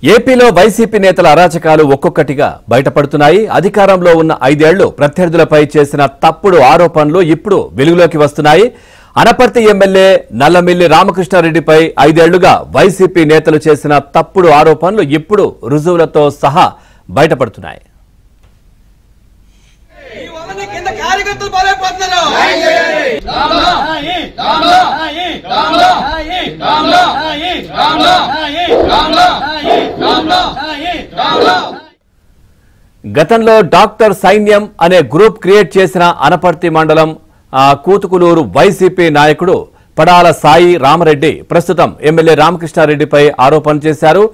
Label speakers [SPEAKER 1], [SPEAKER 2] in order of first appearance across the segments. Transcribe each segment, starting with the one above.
[SPEAKER 1] ఏపీలో వైసీపీ నేతల అరాచకాలు ఒక్కొక్కటిగా బయటపడుతున్నాయి. అధికారంలో ఉన్న 5 ఏళ్లు ప్రత్యర్థులపై చేసిన తప్పుడు ఆరోపణలు ఇప్పుడు వెలుగులోకి వస్తున్నాయి. అనపర్తి ఎమ్మెల్యే నల్లమిల్లి రామకృష్ణారెడ్డిపై 5 ఏళ్లుగా వైసీపీ నేతలు చేసిన తప్పుడు ఆరోపణలు ఇప్పుడు రుజువులతో సహా బయటపడుతున్నాయి. గతంలో డాక్టర్ సైన్యం అనే గ్రూప్ క్రియేట్ చేసిన అనపర్తి మండలం కూతుకులూరు వైసీపీ నాయకుడు పడాల సాయి రామరెడ్డి ప్రస్తుతం ఎమ్మెల్యే రామకృష్ణారెడ్డిపై ఆరోపణలు చేశారు.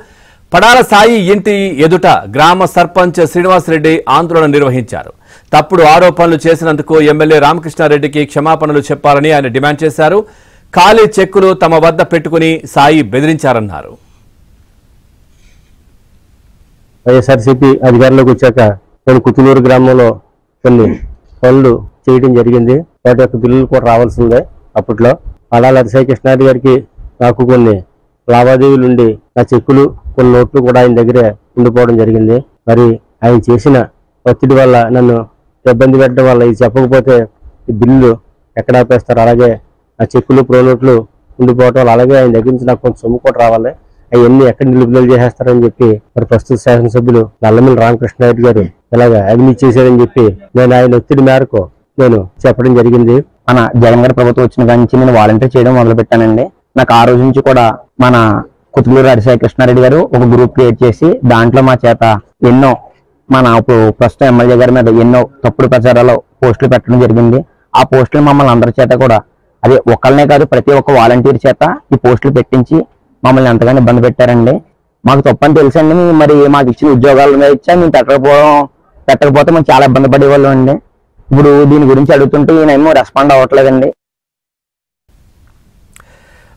[SPEAKER 1] పడాల సాయి ఇంటి ఎదుట గ్రామ సర్పంచ్ శ్రీనివాసరెడ్డి ఆందోళన నిర్వహించారు. తప్పుడు ఆరోపణలు చేసినందుకు ఎమ్మెల్యే రామకృష్ణారెడ్డికి క్షమాపణలు చెప్పాలని ఆయన డిమాండ్ చేశారు. ఖాళీ చెక్కులు తమ వద్ద పెట్టుకుని సాయి బెదిరించారన్నారు.
[SPEAKER 2] వైఎస్ఆర్సీపీ అధికారంలోకి వచ్చాక నేను కుతులూరు గ్రామంలో కొన్ని పనులు చేయడం జరిగింది. వాటి యొక్క బిల్లులు కూడా రావాల్సిందే. అప్పట్లో పడాల సాయి కృష్ణారెడ్డి గారికి నాకు కొన్ని లావాదేవీలు ఉండి నా చెక్కులు కొన్ని నోట్లు కూడా ఆయన దగ్గరే ఉండిపోవడం జరిగింది. మరి ఆయన చేసిన ఒత్తిడి వల్ల నన్ను ఇబ్బంది పెట్టడం వల్ల ఇది చెప్పకపోతే ఈ బిల్లు ఎక్కడ ఆపేస్తారు. అలాగే ఆ చెక్కులు ప్రో నోట్లు ఉండిపోవటం వల్ల అలాగే ఆయన దగ్గర నుంచి నాకు కొంచెం సొమ్ము కూడా రావాలి, అవన్నీ ఎక్కడ నిలుపుదల చేసేస్తారని చెప్పి మరి ప్రస్తుత శాసనసభ్యులు నల్లమిల్లి రామకృష్ణారెడ్డి గారు ఇలాగ అవినీతి చేశారని చెప్పి నేను ఆయన ఒత్తిడి మేరకు నేను చెప్పడం జరిగింది.
[SPEAKER 3] మన జగన్ గారి ప్రభుత్వం వచ్చిన దాని నుంచి నేను వాలంటీర్ చేయడం మొదలు పెట్టానండి. నాకు ఆ రోజు నుంచి కూడా మన కుతులూరు సాయి కృష్ణారెడ్డి గారు ఒక గ్రూప్ క్రియేట్ చేసి దాంట్లో మా చేత ఎన్నో మన ప్రస్తుతం ఎమ్మెల్యే గారి మీద ఎన్నో తప్పుడు ప్రచారాలు పోస్టులు పెట్టడం జరిగింది. ఆ పోస్టులు మమ్మల్ని అందరి చేత కూడా అదే ఒకళ్ళనే కాదు ప్రతి ఒక్క వాలంటీర్ చేత ఈ పోస్టులు పెట్టించి మమ్మల్ని ఎంతగానో ఇబ్బంది పెట్టారండి. మాకు తప్పని తెలుసండి. మరి మాకు ఇచ్చిన ఉద్యోగాల మీద ఇచ్చా మేము పెట్టకపోతే మేము చాలా ఇబ్బంది పడేవాళ్ళం అండి. ఇప్పుడు దీని గురించి అడుగుతుంటే ఈయనేమో రెస్పాండ్ అవ్వట్లేదండి.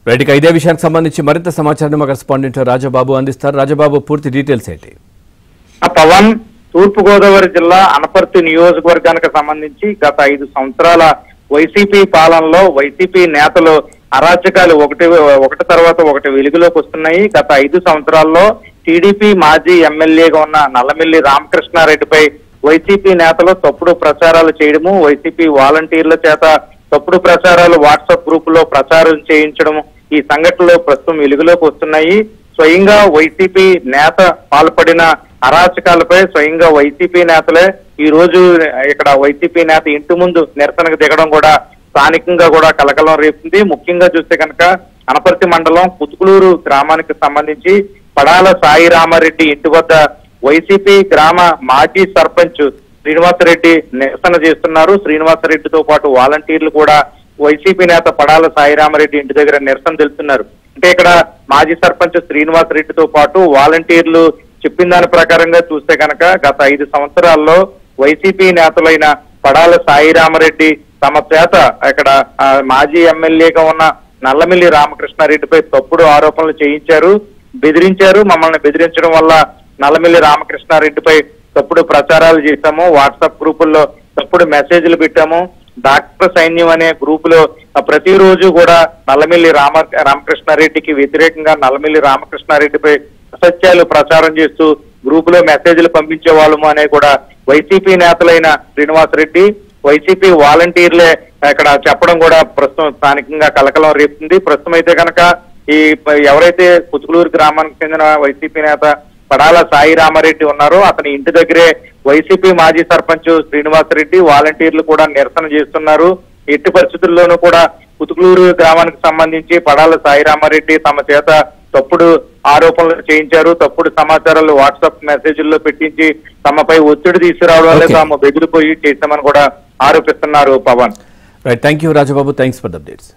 [SPEAKER 1] రైట్, ఇదే విషయానికి సంబంధించి మరింత సమాచారం మా కరెస్పాండెంట్ రాజబాబు అందిస్తారు. రాజబాబు, పూర్తి డీటెయిల్స్ ఏంటి?
[SPEAKER 4] పవన్, తూర్పుగోదావరి జిల్లా అనపర్తి నియోజకవర్గానికి సంబంధించి గత 5 సంవత్సరాల వైసీపీ పాలనలో వైసీపీ నేతలు అరాచకాలు ఒకటి తర్వాత ఒకటి వెలుగులోకి వస్తున్నాయి. గత 5 సంవత్సరాల్లో టీడీపీ మాజీ ఎమ్మెల్యేగా ఉన్న నల్లమిల్లి రామకృష్ణారెడ్డిపై వైసీపీ నేతలు తప్పుడు ప్రచారాలు చేయడము, వైసీపీ వాలంటీర్ల చేత తప్పుడు ప్రచారాలు వాట్సాప్ గ్రూపులో ప్రచారం చేయించడం, ఈ సంఘటనలు ప్రస్తుతం వెలుగులోకి వస్తున్నాయి. స్వయంగా వైసీపీ నేత పాల్పడిన అరాచకాలపై స్వయంగా వైసీపీ నేతలే ఈ రోజు ఇక్కడ వైసీపీ నేత ఇంటి ముందు నిరసనకు దిగడం కూడా స్థానికంగా కూడా కలకలం రేపుతుంది. ముఖ్యంగా చూస్తే కనుక అనపర్తి మండలం కుతుకులూరు గ్రామానికి సంబంధించి పడాల సాయి రామారెడ్డి ఇంటి వద్ద వైసీపీ గ్రామ మాజీ సర్పంచ్ శ్రీనివాసరెడ్డి నిరసన చేస్తున్నారు. శ్రీనివాసరెడ్డితో పాటు వాలంటీర్లు కూడా వైసీపీ నేత పడాల సాయి రామారెడ్డి ఇంటి దగ్గర నిరసన తెలుపుతున్నారు. అంటే ఇక్కడ మాజీ సర్పంచ్ శ్రీనివాసరెడ్డితో పాటు వాలంటీర్లు చెప్పిన దాని ప్రకారంగా చూస్తే కనుక గత 5 సంవత్సరాల్లో వైసీపీ నేతలైన పడాల సాయి రామారెడ్డి తమ చేత ఇక్కడ మాజీ ఎమ్మెల్యేగా ఉన్న నల్లమిల్లి రామకృష్ణారెడ్డిపై తప్పుడు ఆరోపణలు చేయించారు, బెదిరించారు. మమ్మల్ని బెదిరించడం వల్ల నల్లమిల్లి రామకృష్ణారెడ్డిపై తప్పుడు ప్రచారాలు చేశాము, వాట్సాప్ గ్రూపుల్లో తప్పుడు మెసేజ్లు పెట్టాము. డాక్టర్ సైన్యం అనే గ్రూపులో ప్రతిరోజు కూడా నల్లమిల్లి రామకృష్ణారెడ్డికి వ్యతిరేకంగా నల్లమిల్లి రామకృష్ణారెడ్డిపై అసత్యాలు ప్రచారం చేస్తూ గ్రూపులో మెసేజ్లు పంపించే వాళ్ళము అనే కూడా వైసీపీ నేతలైన శ్రీనివాసరెడ్డి, వైసీపీ వాలంటీర్లే ఇక్కడ చెప్పడం కూడా ప్రస్తుతం స్థానికంగా కలకలం రేపుతుంది. ప్రస్తుతం అయితే కనుక ఈ ఎవరైతే కుతుకులూరు గ్రామానికి చెందిన వైసీపీ నేత పడాల సాయి రామారెడ్డి ఉన్నారో అతని ఇంటి దగ్గరే వైసీపీ మాజీ సర్పంచ్ శ్రీనివాసరెడ్డి వాలంటీర్లు కూడా నిరసన చేస్తున్నారు. ఎట్టి పరిస్థితుల్లోనూ కూడా కుతుకులూరు గ్రామానికి సంబంధించి పడాల సాయి రామారెడ్డి తమ చేత తప్పుడు ఆరోపణలు చేయించారు, తప్పుడు సమాచారాలు వాట్సాప్ మెసేజ్ల్లో పెట్టించి తమపై ఒత్తిడి తీసుకురావడం వల్ల తాము బెదిరిపోయి చేశామని కూడా ఆరోపిస్తున్నారు. Pawan,
[SPEAKER 1] right, thank you Rajababu, thanks for the updates.